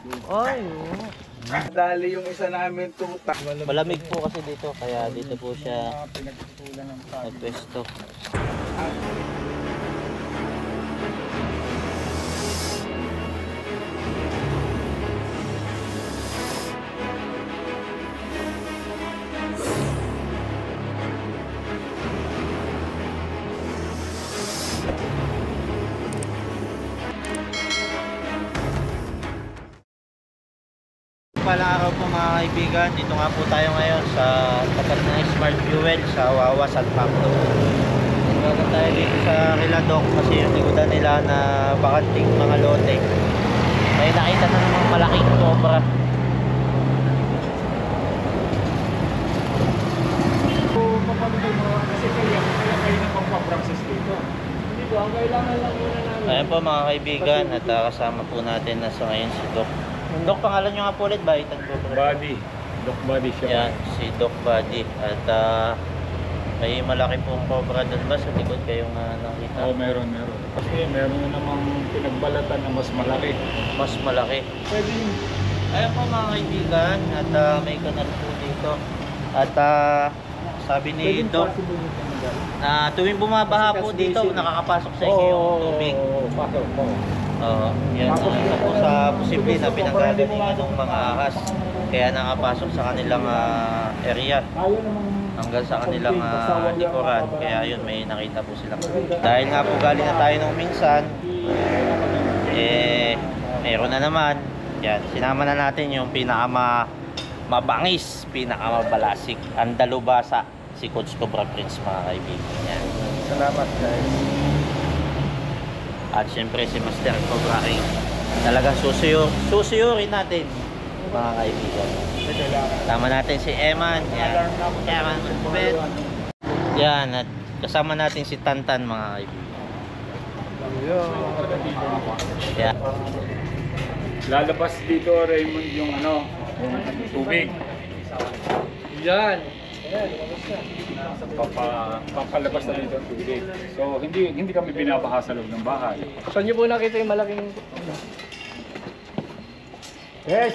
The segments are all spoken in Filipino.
Ay, oo. Dali yung isa namin tutak. Malamig po kasi dito, kaya dito po siya Pinagtutulan ng tao. nagpwesto. Palang araw po mga kaibigan, dito nga po tayo ngayon sa tapat ng Smart Fuel sa Wawa, San Pablo. Nagkaroon tayo dito sa Riladok kasi yung ligudan nila na bakanting mga lote. May nakita na namang malaking cobra. Kasi kaya kayo na pagpa-process dito. Hindi po, ang kailangan lang muna namin. Ayan po mga kaibigan, at kasama po natin na sa ngayon si Doc. Doc, pangalan nyo nga po ulit ba? Body. Doc body siya. Yan, si Doc Buddy. At may malaki pong cobra doon ba sa likod kayong nakita? Oo, meron. Kasi meron na namang pinagbalatan na mas malaki. Mas malaki. Pwede yun. Ayan po mga kaibigan, at may kanal po dito. At sabi ni Doc na tuwing bumabaha po dito, nakakapasok sa inyo yung tubig. Oo, pasok po. Yan ang isa po sa posible na pinanggagalingan ng mga ahas. Kaya nakapasok sa kanilang area hanggang sa kanilang likuran. Kaya yun, may nakita po sila. Dahil nga po galing na tayo nung minsan, meron na naman. Yan, sinama na natin yung mabangis, pinakamabalasik, ang dalubasa, si Coach Cobra Prince mga kaibigan. Yan. Salamat guys. At syempre si Master Cobra King. Talagang susuyurin natin mga kaibigan. Tama natin si Eman. Yan. Eman Malpubet. Yan. At kasama natin si Tantan mga kaibigan. Yan. Lalabas dito Raymond yung yung tubig. Yan. Papalabas na dito ang tubig. So hindi kami binabaha sa loob ng bahay. Saan niyo po nakita yung malaking... Yes!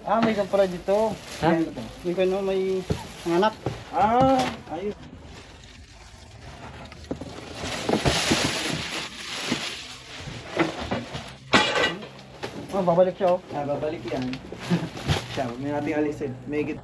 Ah, may isang pala dito. Ha? Yung ano, may anak. Ah, ayos. Oh, babalik siya oh. Ah, babalik yan. Siya, huwag na natin alisin. May git.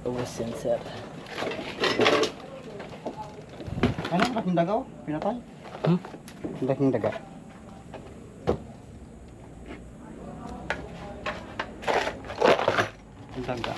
Ubus yan, sir. Ano, laking daga oh. Pinatay. Hmm? Laking daga. Daga.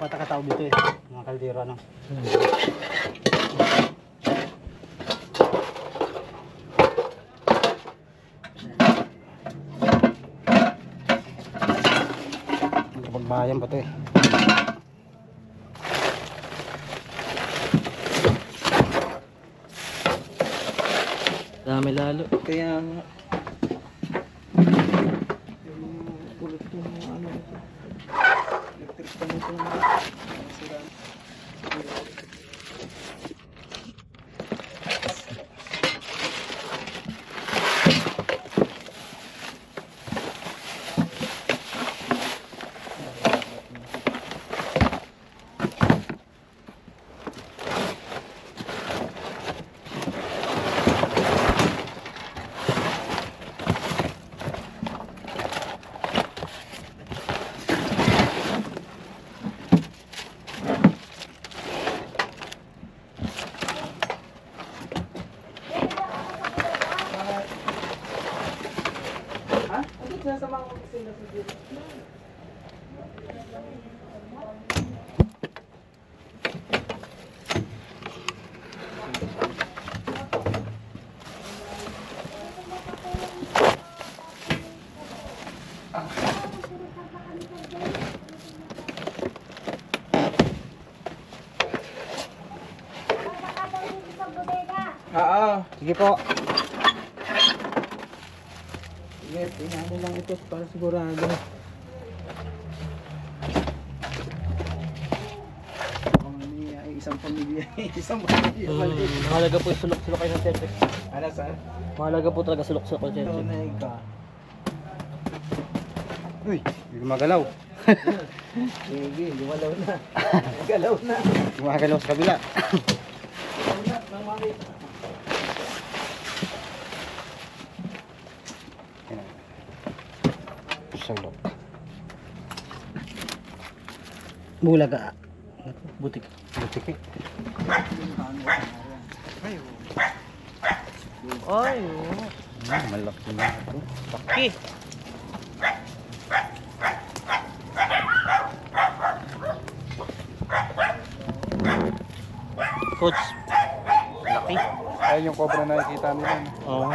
Patakatawag dito eh, mga kaldera no. Pagbayan pa to eh. Dami lalo. Kaya nga. Yung pulot yung ano. Electric pa nito. Sira. Sige po. Sige, tingnan mo lang ito para sigurado. Ay, isang pamilya. Isang pamilya. Mahalaga po yung sulok-sulok kayo ng siyempre. Ano saan? Mahalaga po talaga sulok-sulok kayo ng siyempre. Tunay ka. Uy, hindi gumagalaw. Sige, gumalaw na. Galaw na. Gumagalaw sa kabila. Galaw na, nang makita. Sulok. Bulaga. Butik. Butik eh. Ay, oo. Malaki na ito. Laki. Coach. Laki. Ayun yung cobra na nakikita nila. Oo.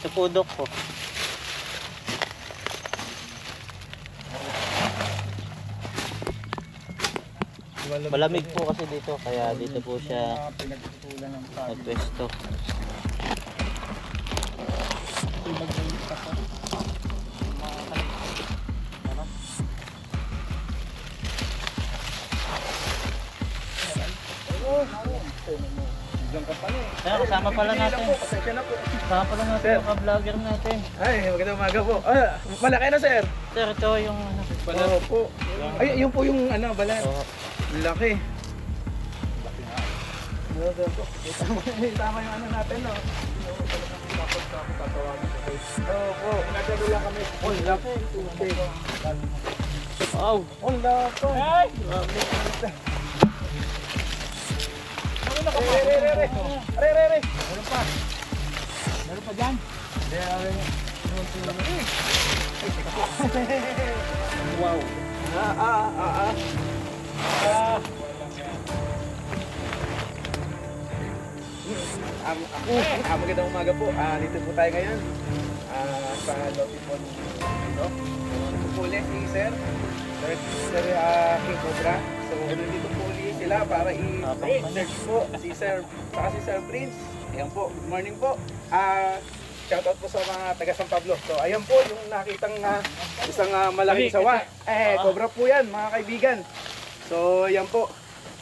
Sa pudok po. Malamig po kasi dito, kaya dito po siya Pinagtutulan ng tao. nagpwesto. Diyan ka pala eh. Kaya kasama pala natin. Pasensya na po. Kasama pala natin Sir. mga vlogger natin. Ay, magandang umaga po. Ah, malaki na sir. Sir, ito yung ano. Oo po. Ay, yun po yung ano, balat. Oh, Laki. Tama yung ano natin, no? Oo po. Nagano lang kami. Oh, laki. wow. Oh, laki. Ay! Re. Meron pa. Meron pa dyan. Wow. Magandang umaga po. Dito po tayo ngayon. Sa Lotipon dito. Pupuli si Sir. Sir King Cobra. So, nandito po ulit sila para i-search po si Sir, saka si Sir Prince. Ayan po, good morning po. Shoutout po sa mga taga San Pablo. So, ayan po yung nakitang isang malaking sawa. Cobra po yan, mga kaibigan. So, ayan po.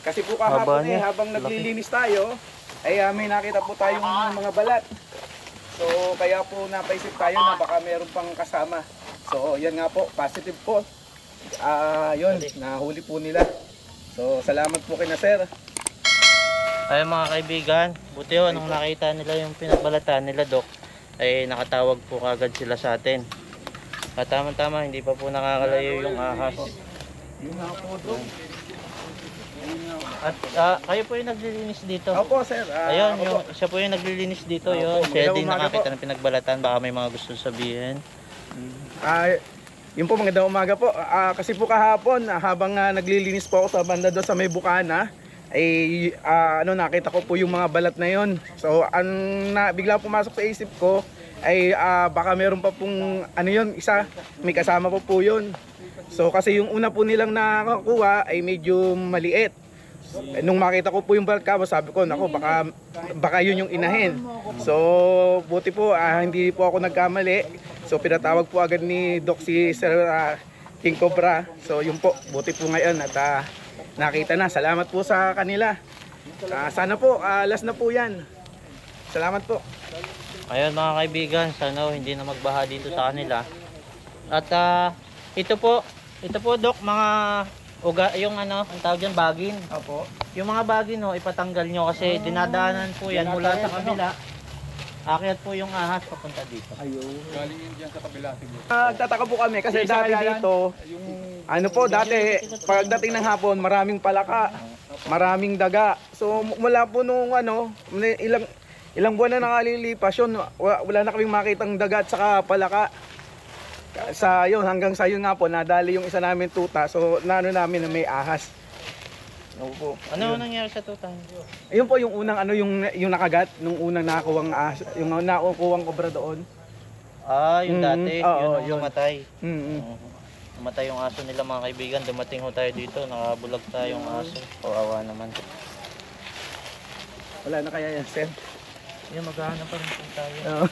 Kasi po Haba kahapon niya. habang naglilinis tayo, ay may nakita po tayong mga balat. So, kaya po napaisip tayo na baka meron pang kasama. So, yan nga po, positive po. Yun, nahuli po nila. So, salamat po kina Sir. Ayun mga kaibigan, buti yun, nung nakita nila yung pinagbalatan nila Doc, ay nakatawag po kagad sila sa atin. At tama-tama, hindi pa po nakakalayo yung ahas. Yun nga po, Dok. At kayo po yung naglilinis dito. Opo, sir. Ayun, Opo. yung, siya po yung naglilinis dito. Opo, Yun, siya magandang din umaga nakakita po. ng pinagbalatan. Baka may mga gusto sabihin. Yun po, magandang umaga po. Kasi po kahapon, habang naglilinis po ako sa banda doon sa may bukana, ay nakita ko po yung mga balat na yon. So, bigla pumasok sa isip ko, ay baka meron pa pong isa, may kasama po yun. So, kasi yung una po nilang nakakuha ay medyo maliit. Nung makita ko po yung balat kamo, sabi ko, nako, baka yun yung inahin. So, buti po, hindi po ako nagkamali. So, pinatawag po agad ni Doc si Sir King Cobra. So, yun po, buti po ngayon at nakita na. Salamat po sa kanila. Sana po, last na po yan. Salamat po. Ayun mga kaibigan, sana hindi na magbaha dito sa kanila. At ito po Dok, mga yung ang tawag dyan, bagin. Opo. Yung mga bagin ipatanggal nyo kasi dinadaanan po yan mula sa kabila. Akyat po yung ahas papunta dito. Galing yun dyan sa kabila siguro. Nagtataka po kami kasi dati dito, dati pagdating ng hapon, maraming palaka, maraming daga. So mula po nung ilang buwan na nakalilipas yun, wala na kaming makitang daga at saka palaka. Hanggang sa yun nga po, nadali yung isa namin tuta. So namin na may ahas. Opo. Ano nangyari sa tuta? Ayun po yung unang yung nakagat nung unang nakakuwang ahas, yung nakukuwang kobra doon. Yung dati, oo, yung namatay. Mm. Namatay yung aso nila mga kaibigan. Dumating ho tayo dito, nakabulag tayong aso. Kawawa naman. Wala na kaya yan, sir. Yung maghahanap pa rin po tayo. Oo.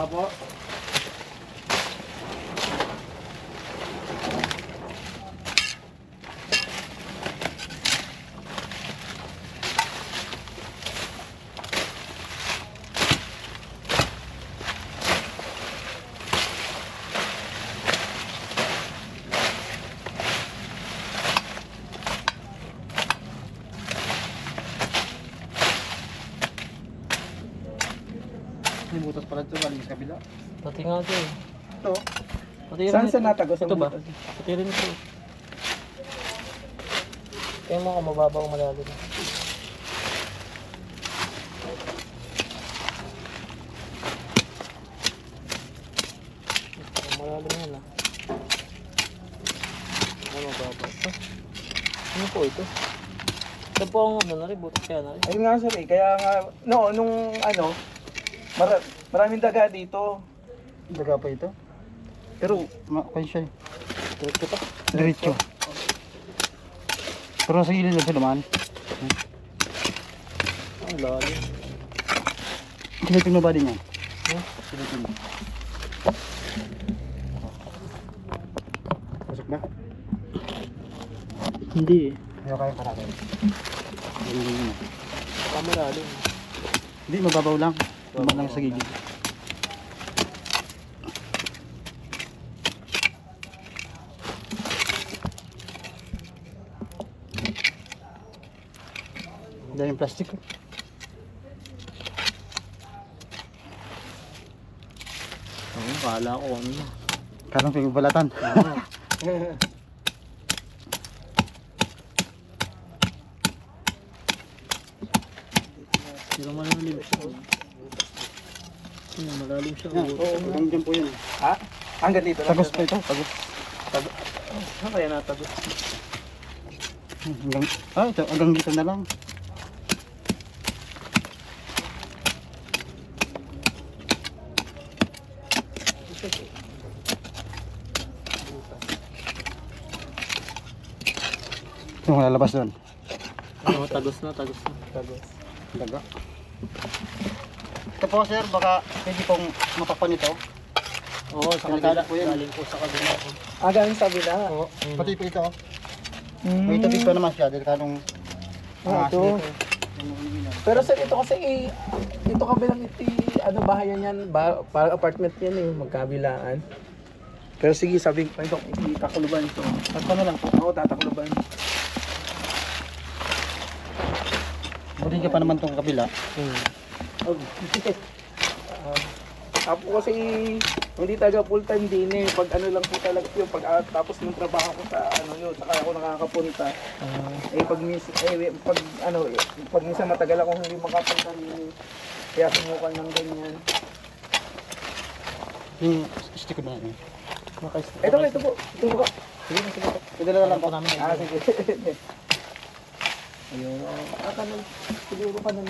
Opo. May butas pala ito, galing sa kabila. Pati nga ito eh. Ito. Pati rin Saan ito. sa natagos ang Ito ba? butas? Pati rin ito. Kaya mo kung mababa o malalim. Malalim yan ah. Ano mababa ito? Ano po ito? Ito po ang ano na rin, butas kaya na rin. Ayun nga sir eh, kaya nga, no, nung ano, maraming daga dito. Daga pa ito. Pero, Kaya siya. Diretso pa. Diretso. Pero sa gilid lang siya naman. Ang lalim. Silipin mo ba din yan? Huh? Silipin mo. Pasok na? Hindi eh. Ayaw kayo karagay. Baka malalim. Hindi, mababaw lang. Tumak lang sa gilid. Dahil yung plastic. Oo, kala ko ano na. Karang pagbalatan. Pero malalim siya. Malalim siya. Hanggang dyan po yun. ha? Hanggang dito lang. Tagos pa ito. Tagos. Saan kaya natagos? Hanggang dito na lang. Yung lalabas doon. Oo, tagos na, tagos na. Tagos. Daga. Ito po sir, baka pwede pong mapapan ito. Oo, sa Delikado kabila. po yan. Galing po sa kabila. Hanggang sa bila. Oo. Pati po ito. May tubig pa naman siya, delikadong Ito. Pero sir, ito kasi ito kabilang ano bahayan yan, parang apartment yan eh, magkabilaan. Pero sige, sabi ko, ito, itakuluban ito. Takpan na lang po. Oo, tatakuluban. Buti ka pa naman itong kabila. Oh, Apo kasi hindi talaga full time din eh. Pag ano lang po talaga yun, pag tapos ng trabaho ko sa ano yun, saka ako nakakapunta. Pag minsan matagal ako hindi makapunta rin. Kaya sumukan ng ganyan. Yung stick ko na yun. Ito po. Sige, sige po. Pidala lang po namin. Sige. Ayun. Kanal. Siguro kanal.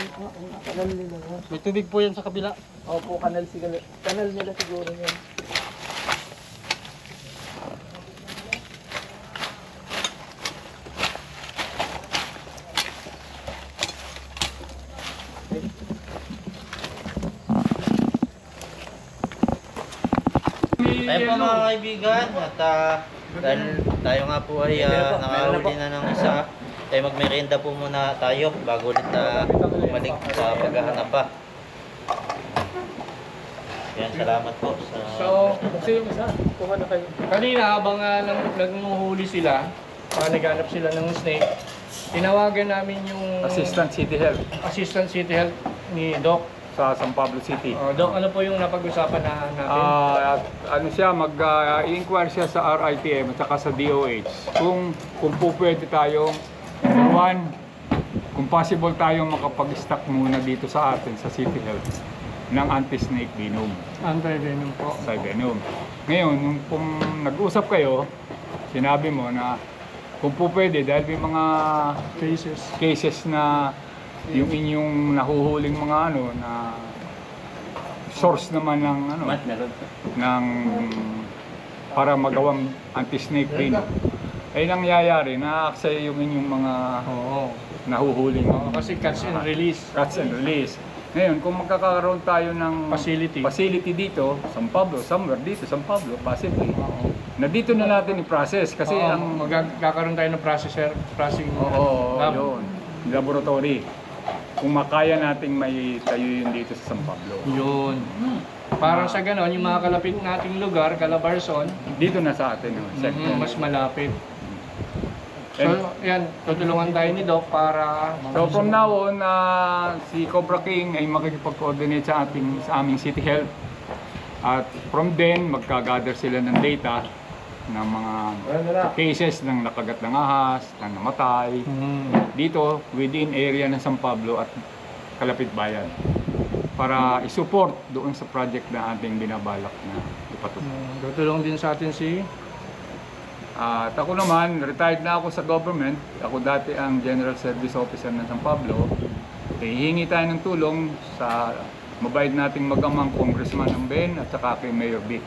Kanal nila. May tubig po yan sa kabila. Opo, kanal siguro. Kanal nila siguro yan. Ayun po mga kaibigan, at dahil tayo nga po ay nakahuli na ng isa, ay magmerienda po muna tayo bago ulit bumalik sa paghahanap pa. Yan, salamat po sa... So, kasi yung isa, kuha na kayo. Kanina, habang nanguhuli sila, naghanap sila ng snake, tinawagan namin yung Assistant City Health Assistant City Health ni Doc. sa San Pablo City. Doc, ano po yung napag-usapan natin? Ano siya, mag-i-inquire siya sa RITM at saka sa DOH kung po pwede tayong, number one, kung possible tayong makapag-stock muna dito sa atin sa City Health ng anti-snake venom. Anti-venom po. Anti-venom. Ngayon, nung nag-usap kayo, sinabi mo na kung po pwede, dahil may mga cases na yung inyong nahuhuling mga ano na source naman ng ano ng para magawang anti-snake venom ay nangyayari na aksaya yung inyong mga nahuhuling Kasi catch and release. catch and release. Ngayon, kung magkakaroon tayo ng Facility. dito, San Pablo, somewhere dito, San Pablo, possibly, na dito na natin i-process kasi Oo, ang magkakaroon tayo ng processing lab. yun, laboratory. Kung makaya nating may tayo yun dito sa San Pablo. Yun. Parang sa ganon, yung mga kalapit nating lugar, Calabarzon, Dito na sa atin, mas malapit. So, And- yan, tutulungan tayo ni Doc para... So from now on, si Cobra King ay makikipag-coordinate sa aming City Health. At from then, magka-gather sila ng data ng mga cases ng nakagat ng ahas, ng namatay. Dito, within area ng San Pablo at Kalapit Bayan. Para isupport doon sa project na ating binabalak na ipatupad. Tutulong din sa atin si... At ako naman, retired na ako sa government. Ako dati ang General Service Officer ng San Pablo. Hihingi tayo ng tulong sa mabait nating magamang Congressman Ben at saka kay Mayor Vic.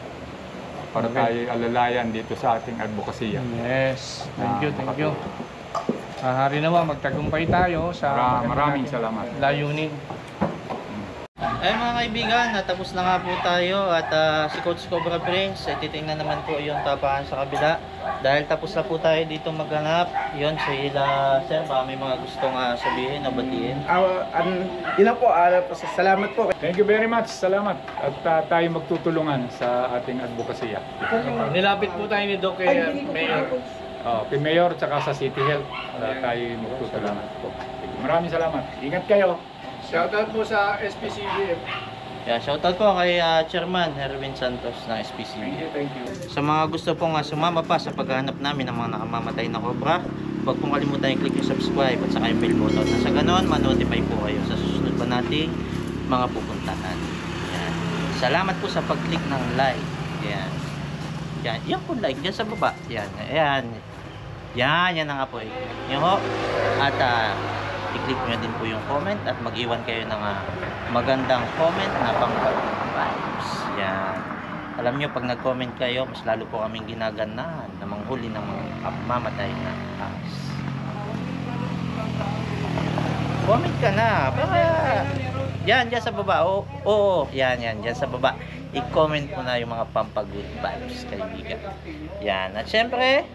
Para tayo alalayan dito sa ating advokasya. Yes. Thank you. Hari naman, magtagumpay tayo sa Maraming salamat. layunin. Ay mga kaibigan, natapos na nga po tayo at si Coach Cobra Prince, titingnan naman po yung tapahan sa kabila. Dahil tapos na po tayo dito maghanap, yun sila sir, baka may mga gustong sabihin o batiin. Yun lang po, salamat po. Thank you very much. Salamat. At tayo magtutulungan sa ating advokasya. Nilapit po tayo ni Doc kay Mayor. Kay Mayor at saka sa City Health. Tayo magtutulungan. Maraming salamat. Ingat kayo. Shoutout po sa SPCBF. Yeah, shoutout po kay Chairman Herwin Santos ng SPCB. Thank you. Sa mga gusto pong sumama pa sa paghahanap namin ng mga nakamamatay na cobra, huwag pong kalimutan i-click yung subscribe at saka yung bell button. Na sa ganon, ma-notify po kayo sa susunod pa nating mga pupuntahan. Yan. Salamat po sa pag-click ng like. Yan. Yan. Yan po like. Yan sa baba. Yan. Yan. Yan na nga po. Yan ho. At i-click nyo din po yung comment at mag-iwan kayo ng magandang comment na pang-vibes. Yan. Alam nyo, pag nag-comment kayo, mas lalo po kaming ginaganahan na manghuli ng mga mamatay na ahas. Comment ka na. Para... Yan sa baba. Oo. Yan. Yan sa baba. I-comment mo na yung mga pampag-good vibes, kaibigan. Yan. At syempre,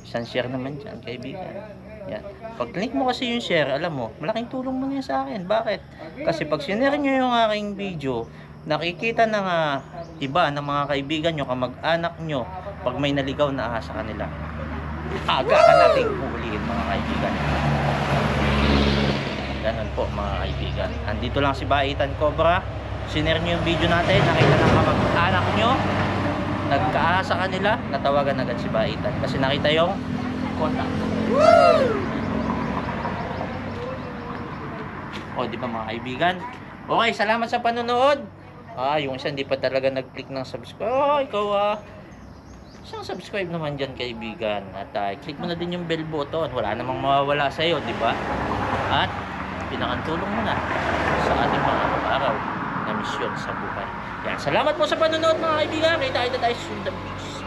isang share naman dyan, kaibigan. Yan. Pag click mo kasi yung share, alam mo, malaking tulong mo na sa akin. Bakit? Kasi pag sinare nyo yung aking video, nakikita ng iba ng mga kaibigan nyo, kamag-anak nyo, pag may naligaw na ahas sa kanila, aga ka nating huhulihin mga kaibigan. Ganun po mga kaibigan. Andito lang si Baitan Cobra. Sinare nyo yung video natin, nakita ng kamag-anak nyo, nagka-ahas sa kanila, natawagan agad si Baitan. Kasi nakita yung contact. O, di ba mga kaibigan? Okay, salamat sa panonood. Yung isa hindi pa talaga nag-click ng subscribe. Ikaw isang subscribe naman dyan, kaibigan. At click mo na din yung bell button. Wala namang mawawala sa'yo, di ba? At pinakantulong mo na sa ating mga araw na misyon sa buhay. Yan, salamat po sa panonood mga kaibigan. Kita tayo sa susunod na video.